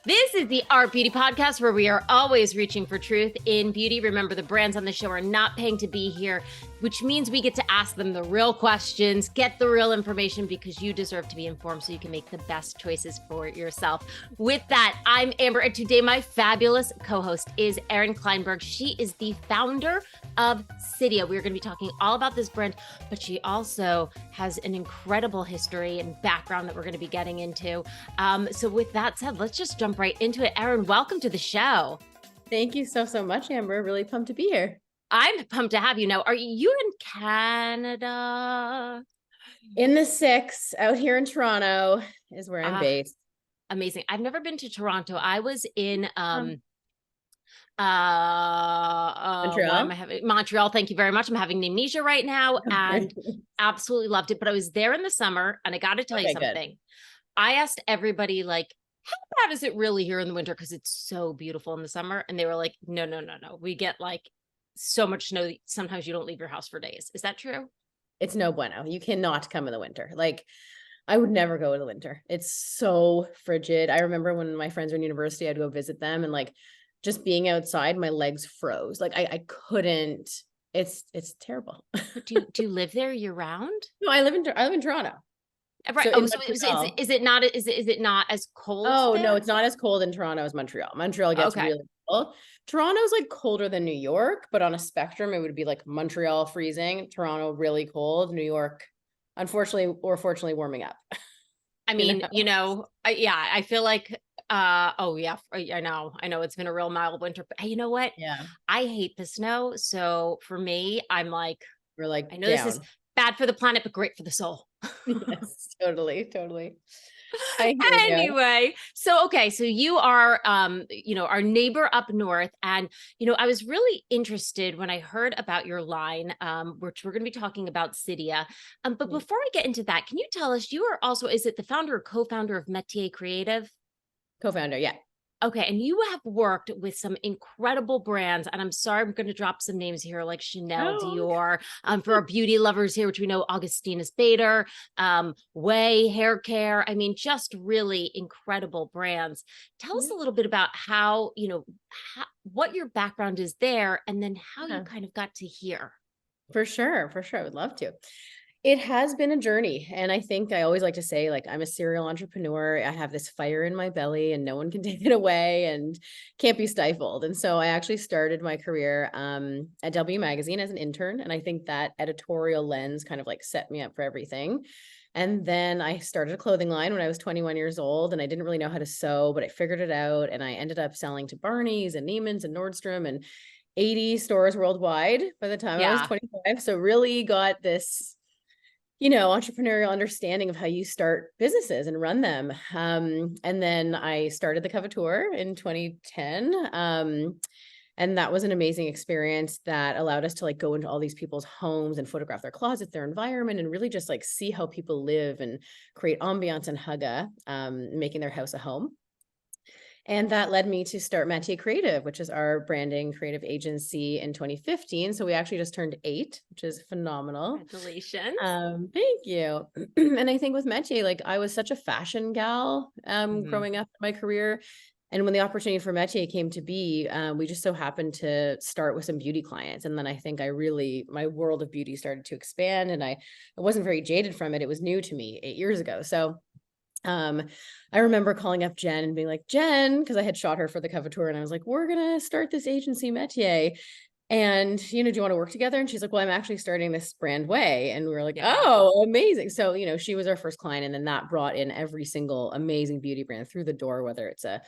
This is the Art Beauty Podcast, where we are always reaching for truth in beauty. Remember, the brands on the show are not paying to be here, which means we get to ask them the real questions, get the real information, because you deserve to be informed so you can make the best choices for yourself. With that, I'm Amber, and today my fabulous co-host is Erin Kleinberg. She is the founder of SIDIA. We're going to be talking all about this brand, but she also has an incredible history and background that we're going to be getting into. So with that said, let's just jump right into it. Erin, welcome to the show. Thank you so much, Amber. Really pumped to be here. I'm pumped to have you. Now, are you in Canada? In the six, out here in Toronto is where I'm based. Amazing. I've never been to Toronto. I was in Montreal. Montreal. Thank you very much. I'm having amnesia right now and absolutely loved it. But I was there in the summer, and I got to tell you something. Good. I asked everybody, like, how bad is it really here in the winter? Because it's so beautiful in the summer. And they were like, no. We get like so much snow that sometimes you don't leave your house for days. Is that true? It's no bueno. You cannot come in the winter. Like, I would never go in the winter. It's so frigid. I remember when my friends were in university, I'd go visit them, and like just being outside, my legs froze. Like I couldn't. It's terrible. do you live there year round? No, I live in Toronto. Right. So is it not as cold? Oh, there? No, it's not as cold in Toronto as Montreal. Montreal gets really cold. Toronto's like colder than New York, but on a spectrum, it would be like Montreal freezing, Toronto really cold, New York, unfortunately or fortunately, warming up. I mean, I feel like, I know it's been a real mild winter, but you know what? Yeah. I hate the snow. So for me, I'm like, we're like, I know this is bad for the planet, but great for the soul. Yes, totally. Anyway, so you are, our neighbor up north. And, I was really interested when I heard about your line, which we're going to be talking about SIDIA. But before I get into that, can you tell us, you are also, is it the founder or co-founder of Métier Creative? Co-founder, yeah. Okay, and you have worked with some incredible brands, and I'm sorry, I'm going to drop some names here, like Chanel, Dior, for our beauty lovers here, which we know Augustinus Bader, Way, Hair Care. I mean, just really incredible brands. Tell us a little bit about how, what your background is there, and then how you kind of got to here. For sure. I would love to. It has been a journey. And I think I always like to say, like, I'm a serial entrepreneur. I have this fire in my belly and no one can take it away and can't be stifled. And so I actually started my career at W Magazine as an intern. And I think that editorial lens kind of like set me up for everything. And then I started a clothing line when I was 21 years old, and I didn't really know how to sew, but I figured it out. And I ended up selling to Barney's and Neiman's and Nordstrom and 80 stores worldwide by the time I was 25. So really got this entrepreneurial understanding of how you start businesses and run them. And then I started the Coveteur in 2010. And that was an amazing experience that allowed us to like go into all these people's homes and photograph their closets, their environment, and really just like see how people live and create ambiance and Hygge, making their house a home. And that led me to start Métier Creative, which is our branding creative agency, in 2015. So we actually just turned 8, which is phenomenal. Congratulations. Thank you. And I think with Métier, like I was such a fashion gal growing up in my career. And when the opportunity for Métier came to be, we just so happened to start with some beauty clients. And then I think my world of beauty started to expand, and I wasn't very jaded from it. It was new to me 8 years ago. So I remember calling up Jen and being like, Jen, because I had shot her for the Coveteur, and I was like, we're going to start this agency Métier. And, do you want to work together? And she's like, well, I'm actually starting this brand Way. And we were like, oh, amazing. So, she was our first client. And then that brought in every single amazing beauty brand through the door, whether it's a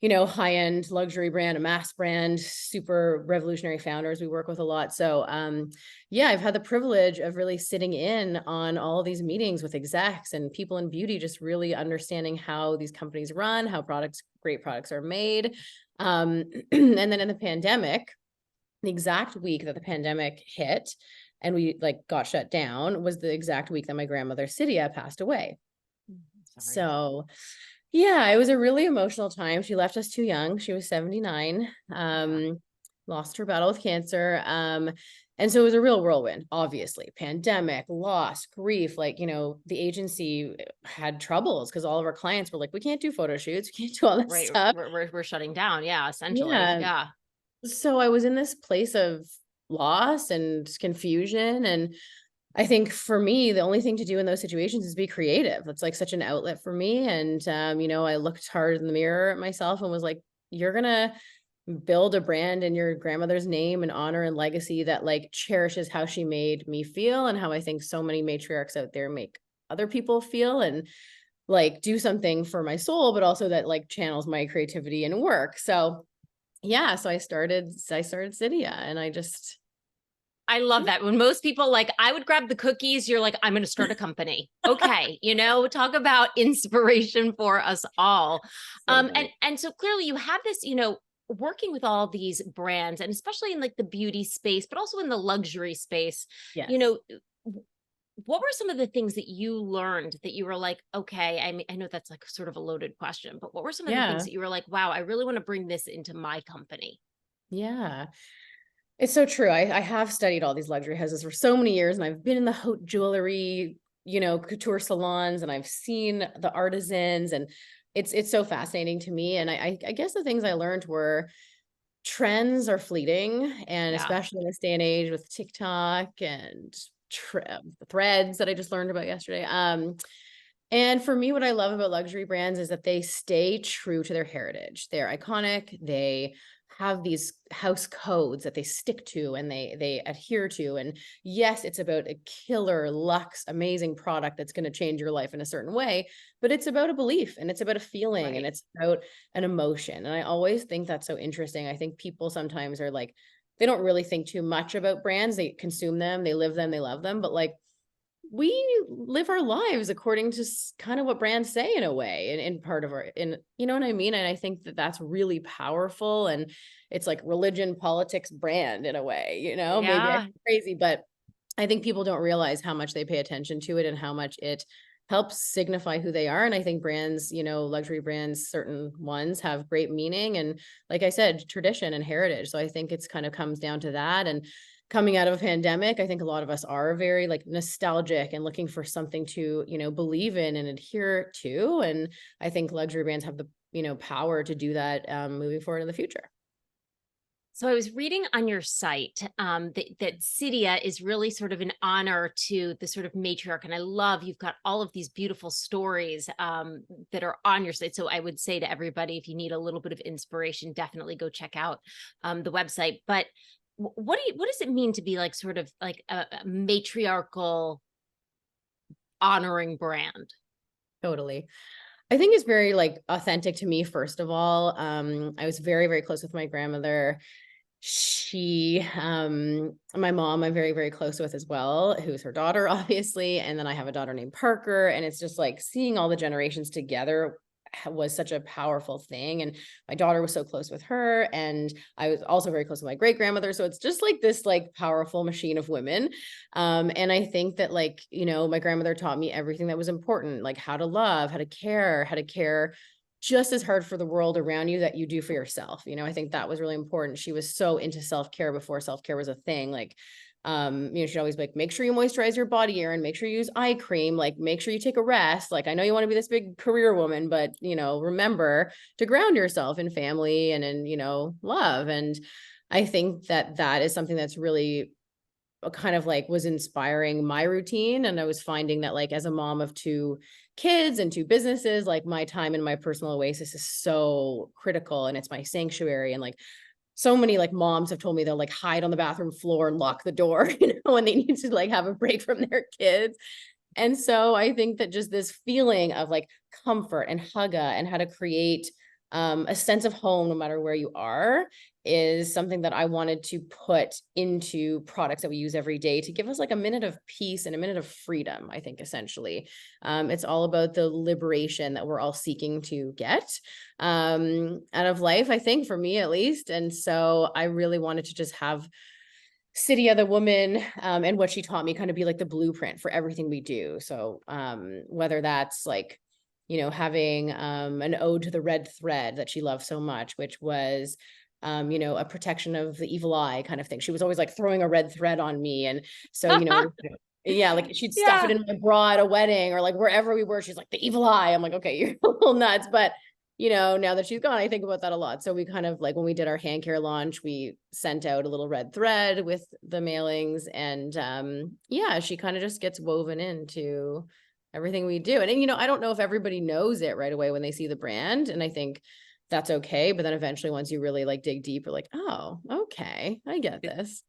high-end luxury brand, a mass brand, super revolutionary founders we work with a lot. So I've had the privilege of really sitting in on all of these meetings with execs and people in beauty, just really understanding how these companies run, how great products are made. And then in the pandemic, the exact week that the pandemic hit and we got shut down was the exact week that my grandmother SIDIA passed away. Sorry. So yeah, it was a really emotional time. She left us too young. She was 79, lost her battle with cancer. And so it was a real whirlwind, obviously, pandemic, loss, grief, like, the agency had troubles because all of our clients were like, we can't do photo shoots. We can't do all this Right. stuff. We're shutting down. Yeah. Essentially. Yeah. Yeah. So I was in this place of loss and confusion. And I think for me, the only thing to do in those situations is be creative. That's like such an outlet for me. And, I looked hard in the mirror at myself and was like, you're going to build a brand in your grandmother's name and honor and legacy that like cherishes how she made me feel and how I think so many matriarchs out there make other people feel, and like do something for my soul, but also that like channels my creativity and work. So yeah, so I started SIDIA, and I love yeah. that. When most people like, I would grab the cookies, you're like, I'm going to start a company. Okay. Talk about inspiration for us all. So And so clearly you have this, working with all these brands, and especially in like the beauty space, but also in the luxury space, you yes. know, what were some of the things that you learned that you were like, okay, I mean, I know that's like sort of a loaded question, but what were some of the things Yeah. that you were like, wow, I really want to bring this into my company? Yeah. It's so true. I have studied all these luxury houses for so many years, and I've been in the haute jewelry, couture salons, and I've seen the artisans, and it's so fascinating to me. And I guess the things I learned were trends are fleeting, and Yeah. especially in this day and age with TikTok and threads that I just learned about yesterday. And for me, what I love about luxury brands is that they stay true to their heritage. They're iconic. They have these house codes that they stick to and they adhere to. And yes, it's about a killer, luxe, amazing product that's going to change your life in a certain way, but it's about a belief and it's about a feeling and Right. it's about an emotion. And I always think that's so interesting. I think people sometimes are like, they don't really think too much about brands. They consume them, they live them, they love them, but like we live our lives according to kind of what brands say in a way, and in part of our, in, you know what I mean? And I think that that's really powerful, and it's like religion, politics, brand in a way, maybe I'm Yeah. crazy, but I think people don't realize how much they pay attention to it and how much it helps signify who they are. And I think brands, luxury brands, certain ones have great meaning. And like I said, tradition and heritage. So I think it's kind of comes down to that. And coming out of a pandemic, I think a lot of us are very like nostalgic and looking for something to, believe in and adhere to. And I think luxury brands have the, power to do that moving forward in the future. So I was reading on your site that SIDIA is really sort of an honor to the sort of matriarch. And I love you've got all of these beautiful stories that are on your site. So I would say to everybody, if you need a little bit of inspiration, definitely go check out the website. But what does it mean to be like sort of like a matriarchal honoring brand? Totally. I think it's very like authentic to me, first of all. I was very, very close with my grandmother. My mom, I'm very, very close with as well, who's her daughter, obviously. And then I have a daughter named Parker. And it's just like seeing all the generations together was such a powerful thing. And my daughter was so close with her. And I was also very close with my great grandmother. So it's just like this like powerful machine of women. And I think that like, my grandmother taught me everything that was important, like how to love, how to care just as hard for the world around you that you do for yourself. I think that was really important. She was so into self-care before self-care was a thing. Like, she'd always be like, make sure you moisturize your body, Erin, make sure you use eye cream, like make sure you take a rest. Like, I know you want to be this big career woman, but remember to ground yourself in family and in, love. And I think that that is something that's really kind of like was inspiring my routine. And I was finding that like as a mom of two kids and two businesses, like my time in my personal oasis is so critical and it's my sanctuary. And like so many like moms have told me they'll like hide on the bathroom floor and lock the door, when they need to like have a break from their kids. And so I think that just this feeling of like comfort and hygge and how to create a sense of home no matter where you are is something that I wanted to put into products that we use every day to give us like a minute of peace and a minute of freedom. I think essentially it's all about the liberation that we're all seeking to get out of life, I think, for me at least. And so I really wanted to just have SIDIA, the woman, and what she taught me kind of be like the blueprint for everything we do. So whether that's like, having an ode to the red thread that she loved so much, which was a protection of the evil eye kind of thing. She was always like throwing a red thread on me. And so, yeah, like she'd stuff it in my bra at a wedding or like wherever we were, she's like the evil eye. I'm like, okay, you're a little nuts. But, now that she's gone, I think about that a lot. So we kind of like when we did our hand care launch, we sent out a little red thread with the mailings and she kind of just gets woven into everything we do. And I don't know if everybody knows it right away when they see the brand. And I think that's okay. But then eventually once you really like dig deep, you're like, oh, okay, I get this.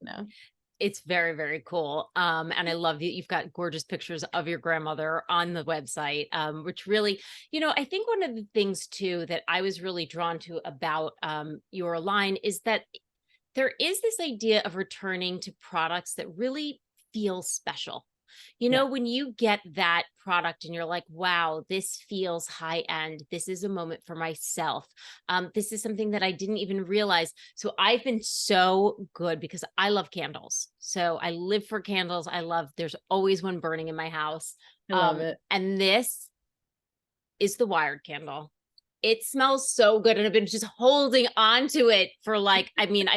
It's very, very cool. And I love that you've got gorgeous pictures of your grandmother on the website, which really, I think one of the things too that I was really drawn to about your line is that there is this idea of returning to products that really feel special. When you get that product and you're like, wow, this feels high end. This is a moment for myself. This is something that I didn't even realize. So I've been so good because I love candles. So I live for candles. There's always one burning in my house. I love it. And this is the wired candle. It smells so good. And I've been just holding on to it for I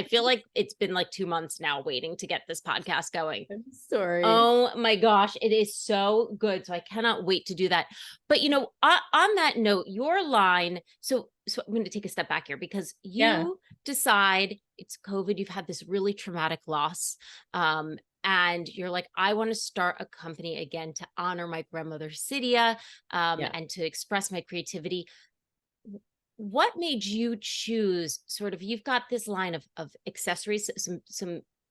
feel like it's been like 2 months now waiting to get this podcast going. I'm sorry. Oh my gosh. It is so good. So I cannot wait to do that. But on that note, your line, so I'm going to take a step back here because you decide it's COVID. You've had this really traumatic loss. And you're like, I want to start a company again to honor my grandmother, SIDIA, and to express my creativity. What made you choose you've got this line of accessories, some,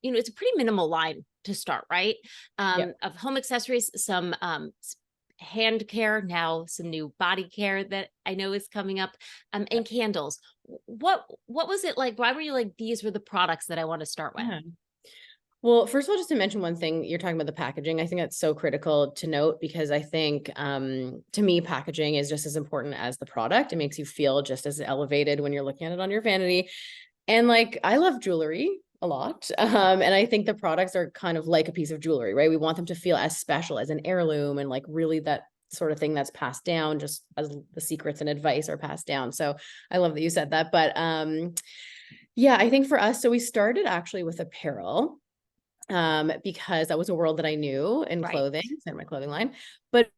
it's a pretty minimal line to start, right? Of home accessories, some hand care, now some new body care that I know is coming up, and candles. What was it like? Why were you like, these were the products that I want to start with? Well, first of all, just to mention one thing, you're talking about the packaging. I think that's so critical to note because I think, to me, packaging is just as important as the product. It makes you feel just as elevated when you're looking at it on your vanity. And like, I love jewelry a lot. And I think the products are kind of like a piece of jewelry, right? We want them to feel as special as an heirloom and like really that sort of thing that's passed down just as the secrets and advice are passed down. So I love that you said that. But I think for us, so we started actually with apparel. Because that was a world that I knew in clothing, in my clothing line. But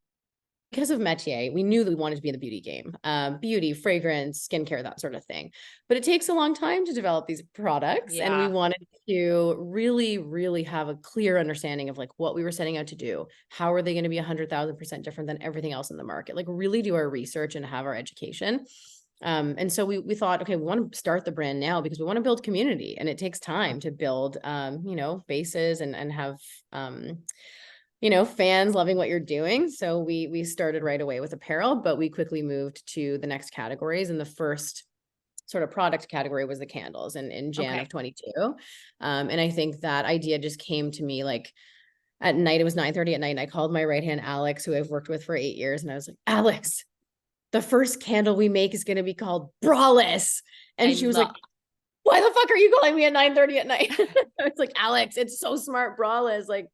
because of Métier, we knew that we wanted to be in the beauty game, beauty, fragrance, skincare, that sort of thing. But it takes a long time to develop these products. And we wanted to really, really have a clear understanding of like what we were setting out to do. How are they going to be 100,000% different than everything else in the market? Like really do our research and have our education. And so we thought, okay, we want to start the brand now because we want to build community and it takes time to build, bases and have, fans loving what you're doing. So we started right away with apparel, but we quickly moved to the next categories. And the first sort of product category was the candles in Jan of 22. And I think that idea just came to me like at night, it was 9:30 at night. And I called my right hand, Alex, who I've worked with for 8 years. And I was like, Alex, the first candle we make is going to be called braless. And she was like, why the fuck are you calling me at 9:30 at night? I was like, Alex, it's so smart, braless. Like,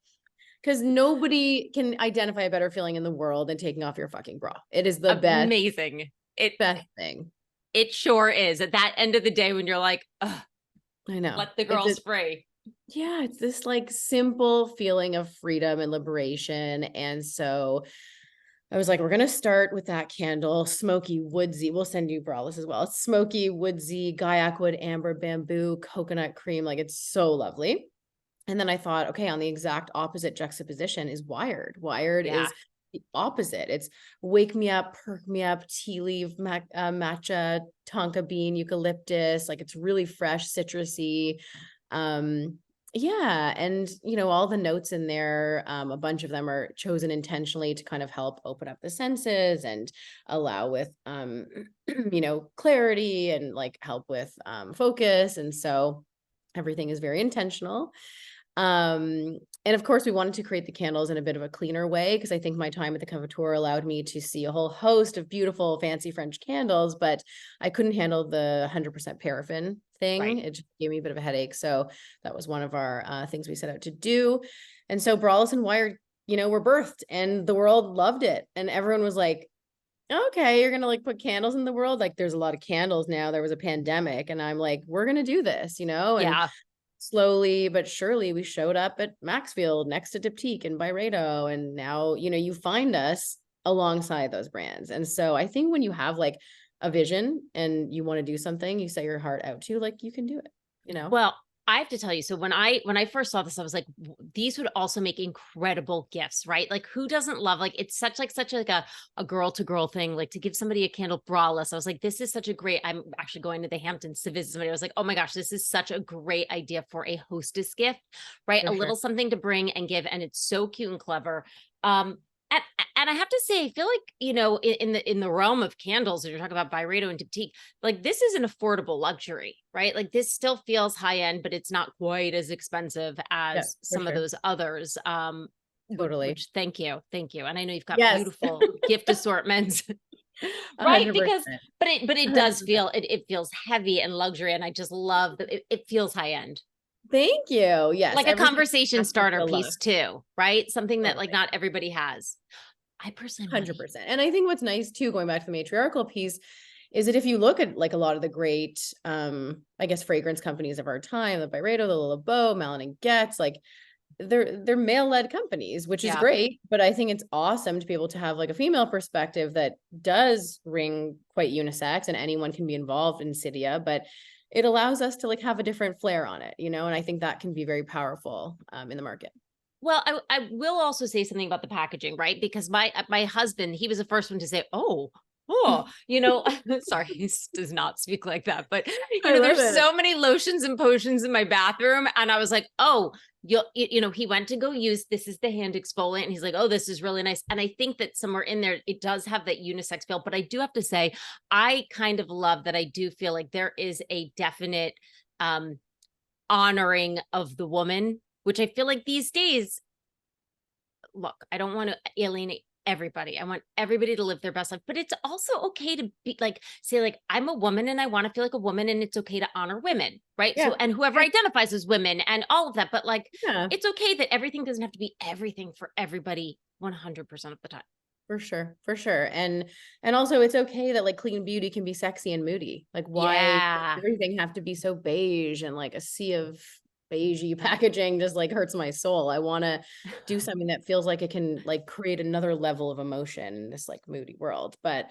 because nobody can identify a better feeling in the world than taking off your fucking bra. It is the best. Amazing. Best thing. It sure is. At that end of the day when you're like, I know. Let the girls free. Yeah. It's this like simple feeling of freedom and liberation. And so I was like, we're going to start with that candle, smoky, woodsy. We'll send you braless as well. It's smoky, woodsy, guaiac wood, amber, bamboo, coconut cream. Like it's so lovely. And then I thought, okay, on the exact opposite juxtaposition is wired. Wired is the opposite. It's wake me up, perk me up, tea leaf, matcha, tonka bean, eucalyptus. Like it's really fresh, citrusy. And all the notes in there, a bunch of them are chosen intentionally to kind of help open up the senses and allow with clarity and like help with focus. And so everything is very intentional. And of course we wanted to create the candles in a bit of a cleaner way because I think my time at the Coveteur allowed me to see a whole host of beautiful, fancy French candles, but I couldn't handle the 100% paraffin thing. It just gave me a bit of a headache. So that was one of our things we set out to do. And so braless and wired, were birthed and the world loved it. And everyone was like, okay, you're going to like put candles in the world. Like there's a lot of candles now. There was a pandemic and I'm like, we're going to do this, and Yeah. slowly but surely we showed up at Maxfield next to Diptyque and Byredo. And now, you find us alongside those brands. And so I think when you have like a vision and you want to do something, you set your heart out to, like, you can do it. Well, I have to tell you, so when I first saw this, I was like, these would also make incredible gifts, right? Like who doesn't love, like, it's such like a girl to girl thing, like to give somebody a candle braless. I was like, this is such a great, I'm actually going to the Hamptons to visit somebody. I was like, oh my gosh, this is such a great idea for a hostess gift, right? For A sure. little something to bring and give. And it's so cute and clever. Um, and, and I have to say, I feel like, in the realm of candles, if you're talking about Byredo and Diptyque, like this is an affordable luxury, right? Like this still feels high end, but it's not quite as expensive Yeah, as for some of sure. those others. Totally. Which thank you, thank you. And I know you've got Yes. beautiful gift assortments, right? 100%. Because, but it does 100%. feel it feels heavy and luxury, and I just love that it feels high end, Thank you. Yes. like a Everything conversation has to starter feel piece luxe. too, right? Something that like Totally. not everybody has. I personally want to. 100%. And I think what's nice too, going back to the matriarchal piece, is that if you look at like a lot of the great, I guess, fragrance companies of our time, the Byredo, the Le Beau, Malin and Getz, like they're male-led companies, which is Yeah. great. But I think it's awesome to be able to have like a female perspective that does ring quite unisex, and anyone can be involved in SIDIA, but it allows us to like have a different flair on it, and I think that can be very powerful in the market. Well, I will also say something about the packaging, right? Because my husband, he was the first one to say, sorry, he does not speak like that, but I love there's it. so many lotions and potions in my bathroom, and I was like, oh, he went to go use, this is the hand exfoliant, and he's like, oh, this is really nice, and I think that somewhere in there it does have that unisex feel, but I do have to say, I kind of love that. I do feel like there is a definite honoring of the woman, which I feel like these days, look, I don't want to alienate everybody. I want everybody to live their best life, but it's also okay to be like, say like, I'm a woman and I want to feel like a woman, and it's okay to honor women, right? So, Yeah. and whoever Yeah. identifies as women and all of that, but like, Yeah. it's okay that everything doesn't have to be everything for everybody 100% of the time. For sure, for sure. And also it's okay that like clean beauty can be sexy and moody. Like why does Yeah. everything have to be so beige, and like a sea of beigey packaging just like hurts my soul. I want to do something that feels like it can like create another level of emotion in this like moody world. But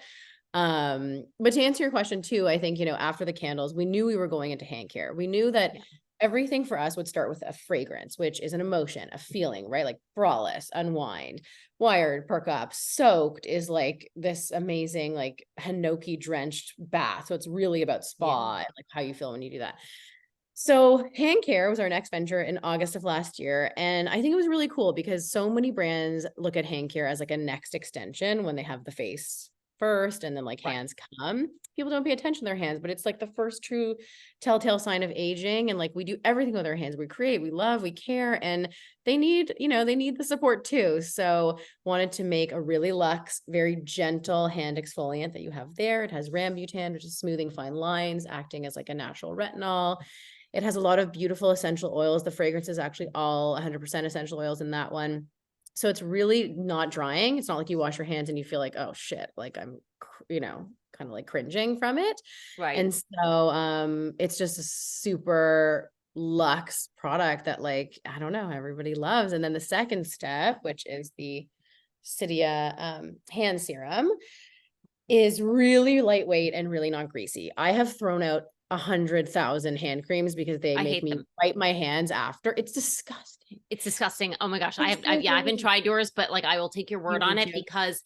to answer your question too, I think, after the candles, we knew we were going into hand care. We knew that Yeah. everything for us would start with a fragrance, which is an emotion, a feeling, right? Like braless, unwind, wired, perk up, soaked is like this amazing, like hinoki drenched bath. So it's really about Yeah. spa and like how you feel when you do that. So hand care was our next venture in August of last year. And I think it was really cool because so many brands look at hand care as like a next extension when they have the face first and then like Right. hands come. People don't pay attention to their hands, but it's like the first true telltale sign of aging. And like we do everything with our hands. We create, we love, we care, and they need, they need the support too. So wanted to make a really luxe, very gentle hand exfoliant that you have there. It has rambutan, which is smoothing fine lines, acting as like a natural retinol. It has a lot of beautiful essential oils. The fragrance is actually all 100% essential oils in that one. So it's really not drying. It's not like you wash your hands and you feel like, oh shit, like I'm, kind of like cringing from it. Right. And so it's just a super luxe product that like, I don't know, everybody loves. And then the second step, which is the SIDIA hand serum, is really lightweight and really not greasy. I have thrown out 100,000 hand creams because they I make hate me them. wipe my hands after. It's disgusting. It's disgusting. Oh my gosh. It's Yeah, I haven't so tried yours, but like, I will take your You word on need it to. because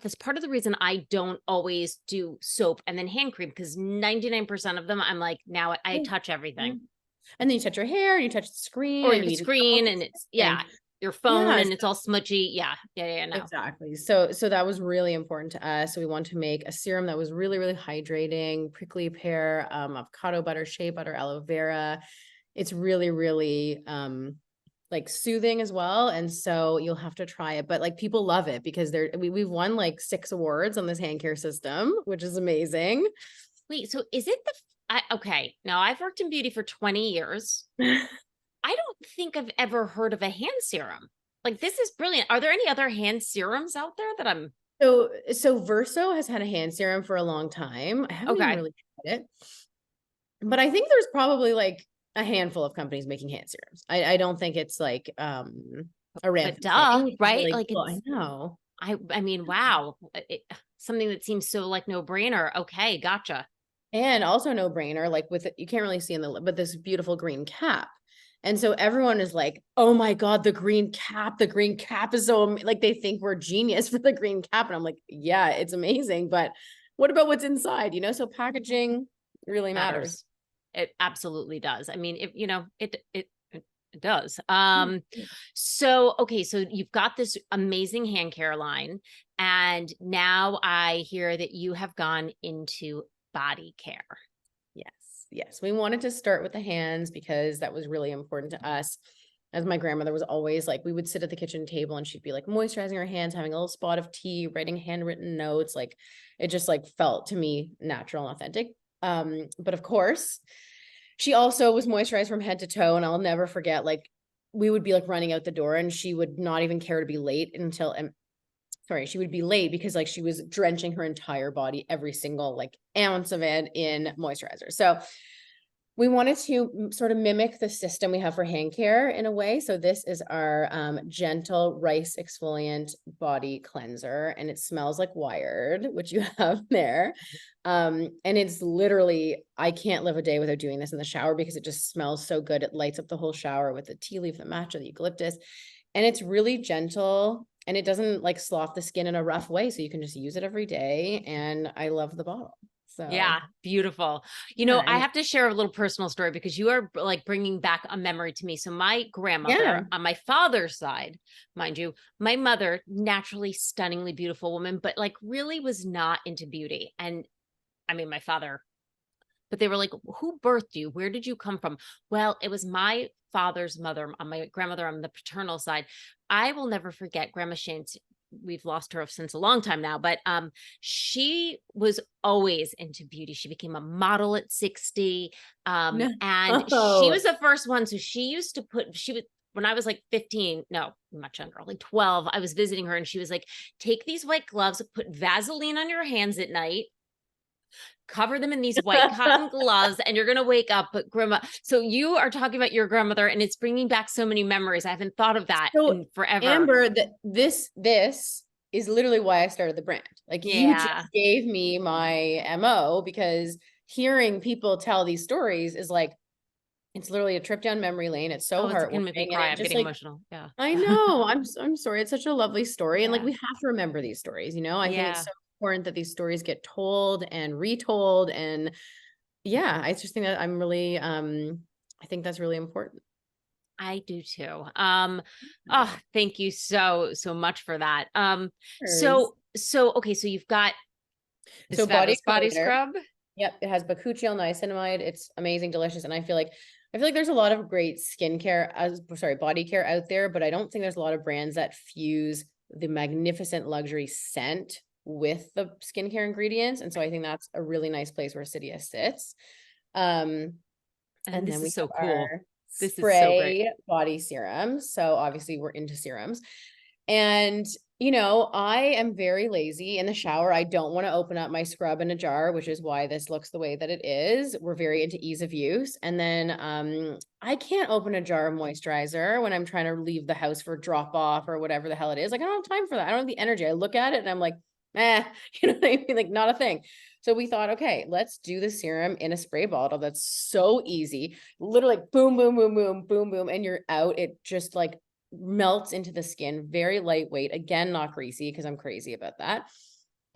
that's part of the reason I don't always do soap and then hand cream, because 99% of them, I'm like, now I Yeah. touch everything, And then you touch your hair, and you touch the screen, or and your you need to towel screen, the and it's, thing. yeah, your phone, Yeah, and it's all smudgy. Yeah. Yeah. Yeah. No. exactly. So that was really important to us. So we wanted to make a serum that was really, really hydrating, prickly pear, avocado butter, shea butter, aloe vera. It's really, really like soothing as well. And so you'll have to try it. But like people love it because we've won like 6 awards on this hand care system, which is amazing. Wait, so is it okay. Now I've worked in beauty for 20 years. I don't think I've ever heard of a hand serum. Like, this is brilliant. Are there any other hand serums out there that I'm So Verso has had a hand serum for a long time. I haven't even Okay. really tried it, but I think there's probably like a handful of companies making hand serums. I don't think it's like a But rampant thing, duh, which is right? really Like cool. I it's, know. I mean, wow. Something that seems so like no brainer. Okay. Gotcha. And also no brainer, like with it, you can't really see in the, but this beautiful green cap. And so everyone is like, oh my God, the green cap is so, like they think we're genius for the green cap. And I'm like, yeah, it's amazing. But what about what's inside? So packaging really matters. Matters. It absolutely does. I mean, if it does. So okay, so you've got this amazing hand care line, and now I hear that you have gone into body care. Yes. Yes. We wanted to start with the hands because that was really important to us. As my grandmother was always like, we would sit at the kitchen table and she'd be like moisturizing her hands, having a little spot of tea, writing handwritten notes. Like it just like felt to me natural and authentic. But of course, she also was moisturized from head to toe. And I'll never forget, like, we would be like running out the door and she would not even care to be late until, she would be late because like she was drenching her entire body, every single like ounce of it in moisturizer. So we wanted to sort of mimic the system we have for hand care in a way. So this is our gentle rice exfoliant body cleanser, and it smells like Wired, which you have there. And it's literally, I can't live a day without doing this in the shower because it just smells so good. It lights up the whole shower with the tea leaf, the matcha, the eucalyptus, and it's really gentle and it doesn't like slough the skin in a rough way. So you can just use it every day. And I love the bottle. So Yeah, beautiful. yeah, I and have to share a little personal story because you are like bringing back a memory to me. So my grandmother yeah. on my father's side, mind you, my mother, naturally stunningly beautiful woman, but like really was not into beauty. And I mean, my father, but they were like, who birthed you? Where did you come from? Well, it was my father's mother, on my grandmother on the paternal side. I will never forget Grandma Shane's. We've lost her since a long time now, but she was always into beauty. She became a model at 60. No. And she was the first one. So she used to when I was like 15, no, much younger, like 12, I was visiting her and she was like, take these white gloves, put Vaseline on your hands at night, cover them in these white cotton gloves, and you're going to wake up. But grandma, so you are talking about your grandmother and it's bringing back so many memories. I haven't thought of that So in forever. Amber, this is literally why I started the brand. Like you just Yeah. gave me my MO because hearing people tell these stories is like, it's literally a trip down memory lane. It's so Oh, it's heartwarming. going to make me And cry. it I'm just getting like, emotional. Yeah. I know, I'm sorry. It's such a lovely story. And like, Yeah. we have to remember these stories, I think it's Yeah. so important that these stories get told and retold. And yeah, I just think that I'm really, I think that's really important. I do too. Oh, thank you so much for that. Cheers. Okay, so you've got this So body fabulous body exfoliator. scrub. Yep, it has bakuchiol niacinamide. It's amazing, delicious, and I feel like there's a lot of great skincare, body care out there, but I don't think there's a lot of brands that fuse the magnificent luxury scent with the skincare ingredients, and so I think that's a really nice place where SIDIA sits. Um, And and this then we is so have cool. our This is so great. spray body serum. So obviously we're into serums. And, I am very lazy in the shower. I don't want to open up my scrub in a jar, which is why this looks the way that it is. We're very into ease of use. And then I can't open a jar of moisturizer when I'm trying to leave the house for drop off or whatever the hell it is. Like, I don't have time for that. I don't have the energy. I look at it and I'm like, you know what I mean? Like, not a thing. So we thought, okay, let's do the serum in a spray bottle. That's so easy. Literally boom, boom, boom, boom, boom, boom. And you're out. It just like melts into the skin, very lightweight, again, not greasy because I'm crazy about that.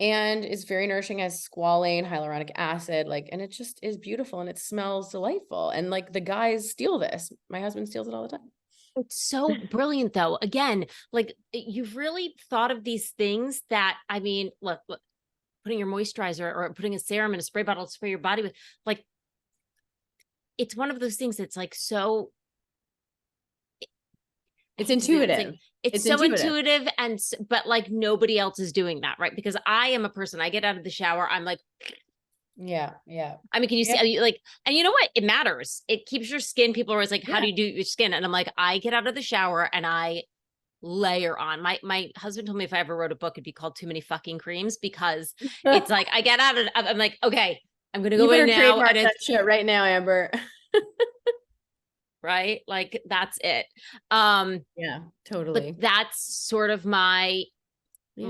And it's very nourishing, as squalane, hyaluronic acid, and it just is beautiful and it smells delightful. And like the guys steal this. My husband steals it all the time. It's so brilliant though. Again, like you've really thought of these things that, I mean, look, putting your moisturizer or putting a serum in a spray bottle to spray your body with, like, it's one of those things that's like so It's intuitive. It's so intuitive but like nobody else is doing that, right? Because I am a person, I get out of the shower, I'm like, yeah. I mean, can you see like, and you know what? It matters. It keeps your skin. People are always like, how do you do your skin? And I'm like, I get out of the shower and I layer on. My husband told me if I ever wrote a book, it'd be called Too Many Fucking Creams, because it's like, I get out of, I'm like, okay, I'm going to You go in better now. trademark And it's that shit right now, Amber. right. Like that's it. Yeah, But totally. that's sort of my, Yeah.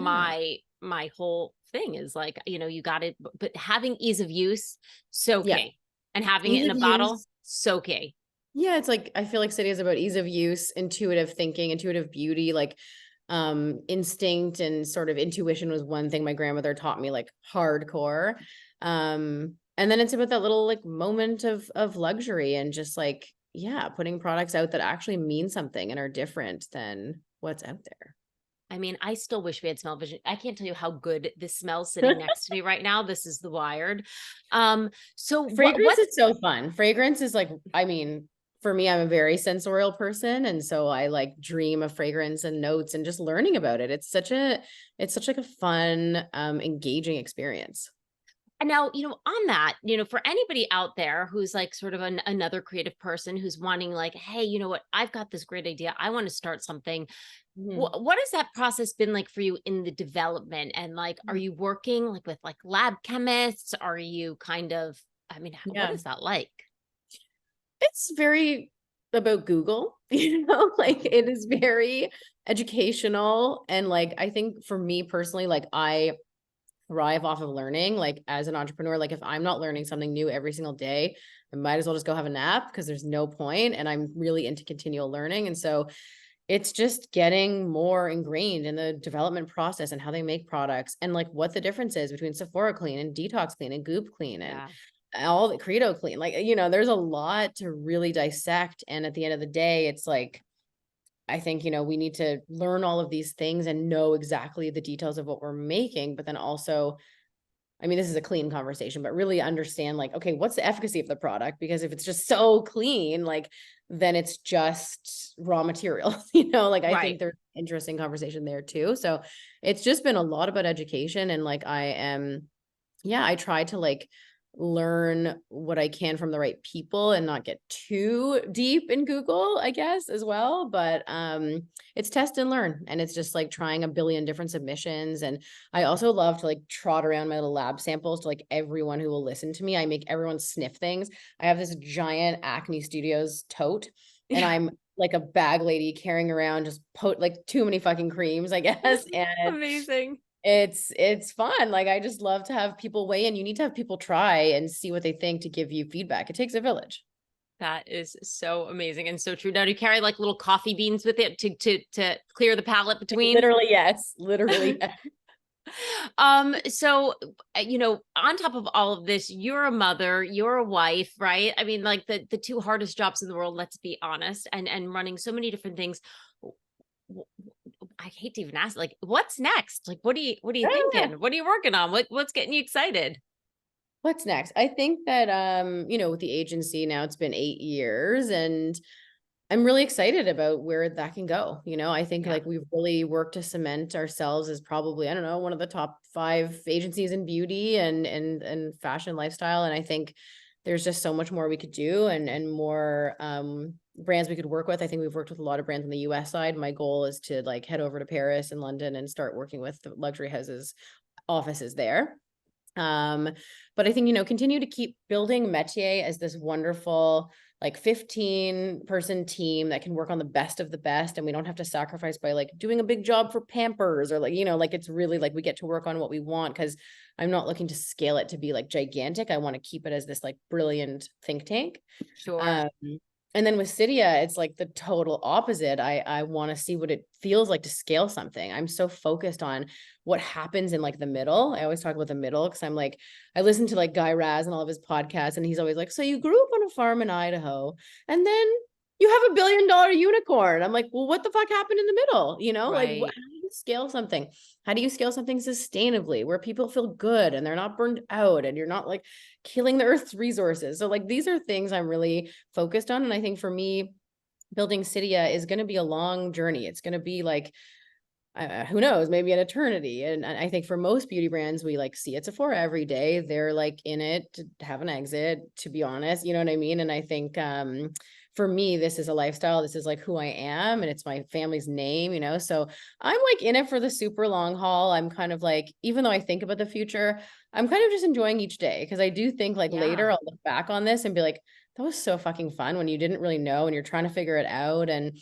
my whole thing is like, you got it, but having ease of use, so Yeah. key. And having it Ease in of a bottle, use. so key. Yeah, it's like I feel like SIDIA is about ease of use, intuitive thinking, intuitive beauty, like instinct and sort of intuition was one thing my grandmother taught me like hardcore. And then it's about that little like moment of luxury and just like, yeah, putting products out that actually mean something and are different than what's out I mean, I still wish we had smell vision. I can't tell you how good this smells sitting there. next to me right now. This is the Wired. So Fragrance what's, is so fun. Fragrance is like, I mean, for me, I'm a very sensorial person. And so I like dream of fragrance and notes and just learning about it. It's such like a fun, engaging experience. and now, on that, for anybody out there who's like sort of another creative person who's wanting like, hey, you know what, I've got this great idea. I want to start something. Mhm. What has that process been like for you in the development? And like, are you working like with like lab chemists? Are you kind of, I mean, what Yeah. is that like? It's very about Google, like it is very educational. And like, I think for me personally, like I thrive off of learning. Like as an entrepreneur, like if I'm not learning something new every single day, I might as well just go have a nap because there's no point. And I'm really into continual learning. And so it's just getting more ingrained in the development process and how they make products and like what the difference is between Sephora Clean and Detox Clean and Goop Clean and Yeah. all the Credo Clean. Like, there's a lot to really dissect. And at the end of the day, it's like, I think, we need to learn all of these things and know exactly the details of what we're making, but then also, I mean, this is a clean conversation, but really understand like, okay, what's the efficacy of the product? Because if it's just so clean, like, then it's just raw material, like I think Right. there's interesting conversation there too. So it's just been a lot about education and like, I try to like learn what I can from the right people and not get too deep in Google, I guess, as well. But it's test and learn. And it's just like trying a billion different submissions. And I also love to like trot around my little lab samples to like everyone who will listen to me. I make everyone sniff things. I have this giant Acne Studios tote, and Yeah. I'm like a bag lady carrying around just like too many fucking creams, I guess. And Amazing. it's fun. Like I just love to have people weigh in. You need to have people try and see what they think to give you feedback. It takes a village. That is so amazing and so true. Now, do you carry like little coffee beans with it to clear the palate between? Literally, yes. Literally, yes. So on top of all of this, you're a mother, you're a wife, right? I mean, like the two hardest jobs in the world, let's be honest, and running so many different things. W- I hate to even ask, like, what's next? Like, what are you Ah, thinking? What are you working on? What's getting you excited? what's next? I think that with the agency now, it's been 8 years, and I'm really excited about where that can go. I think Yeah. like we've really worked to cement ourselves as probably, I don't know, one of the top 5 agencies in beauty and fashion lifestyle. And I think there's just so much more we could do and more brands we could work with. I think we've worked with a lot of brands on the US side. My goal is to like head over to Paris and London and start working with the luxury houses offices there. Um, but I think, continue to keep building Métier as this wonderful, like 15-person team that can work on the best of the best. And we don't have to sacrifice by like doing a big job for Pampers or like, like it's really like we get to work on what we want because I'm not looking to scale it to be like gigantic. I want to keep it as this like brilliant think tank. Sure. Um, and then with SIDIA, it's like the total opposite. I want to see what it feels like to scale something. I'm so focused on what happens in like the middle. I always talk about the middle because I'm like, I listen to like Guy Raz and all of his podcasts, and he's always like, so you grew up on a farm in Idaho, and then you have $1 billion unicorn. I'm like, well, what the fuck happened in the middle? Like Right. how do you scale something? How do you scale something sustainably where people feel good and they're not burned out and you're not like killing the earth's resources? So like these are things I'm really focused on. And I think for me, building SIDIA is going to be a long journey. It's going to be like, who knows, maybe an eternity. And I think for most beauty brands, we like see at Sephora every day. They're like in it to have an exit, to be honest, you know what I mean? And I think, for me, this is a lifestyle. This is like who I am, and it's my family's name, you know? So I'm like in it for the super long haul. I'm kind of like, even though I think about the future, I'm kind of just enjoying each day. Cause I do think like later I'll look back on this and be like, that was so fucking fun when you didn't really know and you're trying to figure it out. And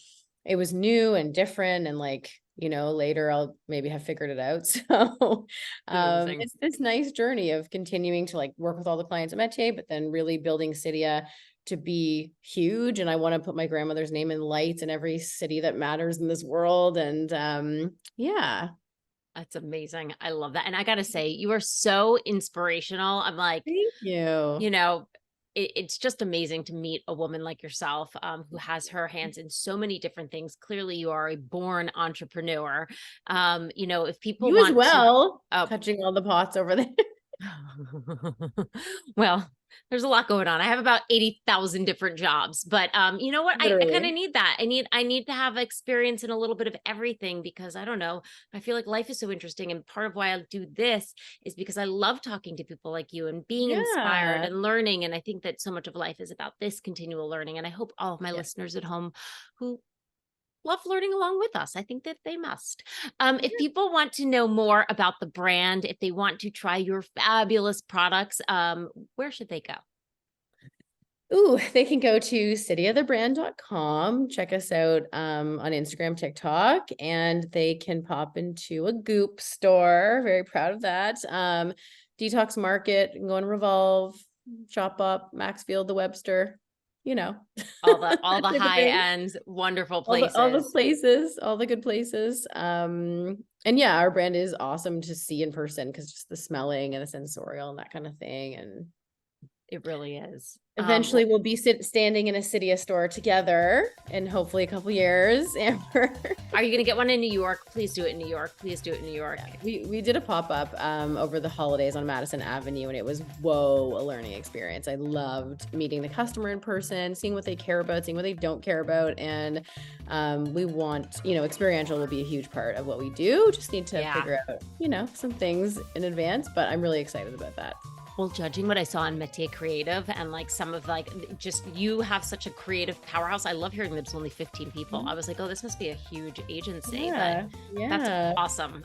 it was new and different. And like, you know, later I'll maybe have figured it out. So it's this nice journey of continuing to like work with all the clients at Métier, but then really building SIDIA to be huge. And I want to put my grandmother's name in lights in every city that matters in this world. And yeah. That's amazing. I love that. And I got to say, you are so inspirational. I'm like, thank you. You know, it's just amazing to meet a woman like yourself, who has her hands in so many different things. Clearly you are a born entrepreneur. You know, if people you want as well, to, touching all the pots over there. Well, there's a lot going on. I have about 80,000 different jobs, but you know what? I kind of need that. I need to have experience in a little bit of everything, because I don't know, I feel like life is so interesting. And part of why I do this is because I love talking to people like you and being inspired and learning. And I think that so much of life is about this continual learning. And I hope all of my listeners at home who love learning along with us, I think that they must. If people want to know more about the brand, if they want to try your fabulous products, where should they go? Ooh, they can go to sidiathebrand.com, check us out on Instagram, TikTok, and they can pop into a Goop store. Very proud of that. Detox Market, go and Revolve, Shop Up, Maxfield, the Webster, you know. All the high end, wonderful places. All the places, all the good places. And yeah, our brand is awesome to see in person, because just the smelling and the sensorial and that kind of thing. And it really is. Eventually we'll be standing in a SIDIA store together in hopefully a couple years. Amber, are you going to get one in New York? Please do it in New York. Please do it in New York. Yeah, we did a pop-up over the holidays on Madison Avenue, and it was, a learning experience. I loved meeting the customer in person, seeing what they care about, seeing what they don't care about. And we want, experiential will be a huge part of what we do. Just need to figure out, some things in advance, but I'm really excited about that. Well, judging what I saw in Métier Creative and like some of just you have such a creative powerhouse. I love hearing that it's only 15 people. I was like, oh, this must be a huge agency. That's awesome.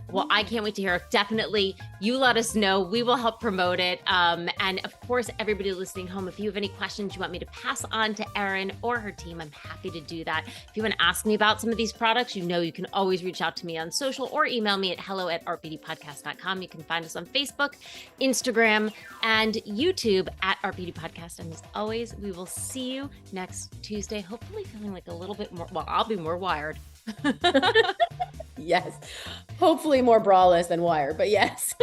Well, I can't wait to hear it. Definitely, you let us know. We will help promote it. And of course, everybody listening home, if you have any questions you want me to pass on to Erin or her team, I'm happy to do that. If you want to ask me about some of these products, you can always reach out to me on social or email me at hello@artbeautypodcast.com. You can find us on Facebook, Instagram, and YouTube at Art Beauty Podcast. And as always, we will see you next Tuesday, hopefully feeling like a little bit more, I'll be more wired. Yes. Hopefully more braless than wired, but yes.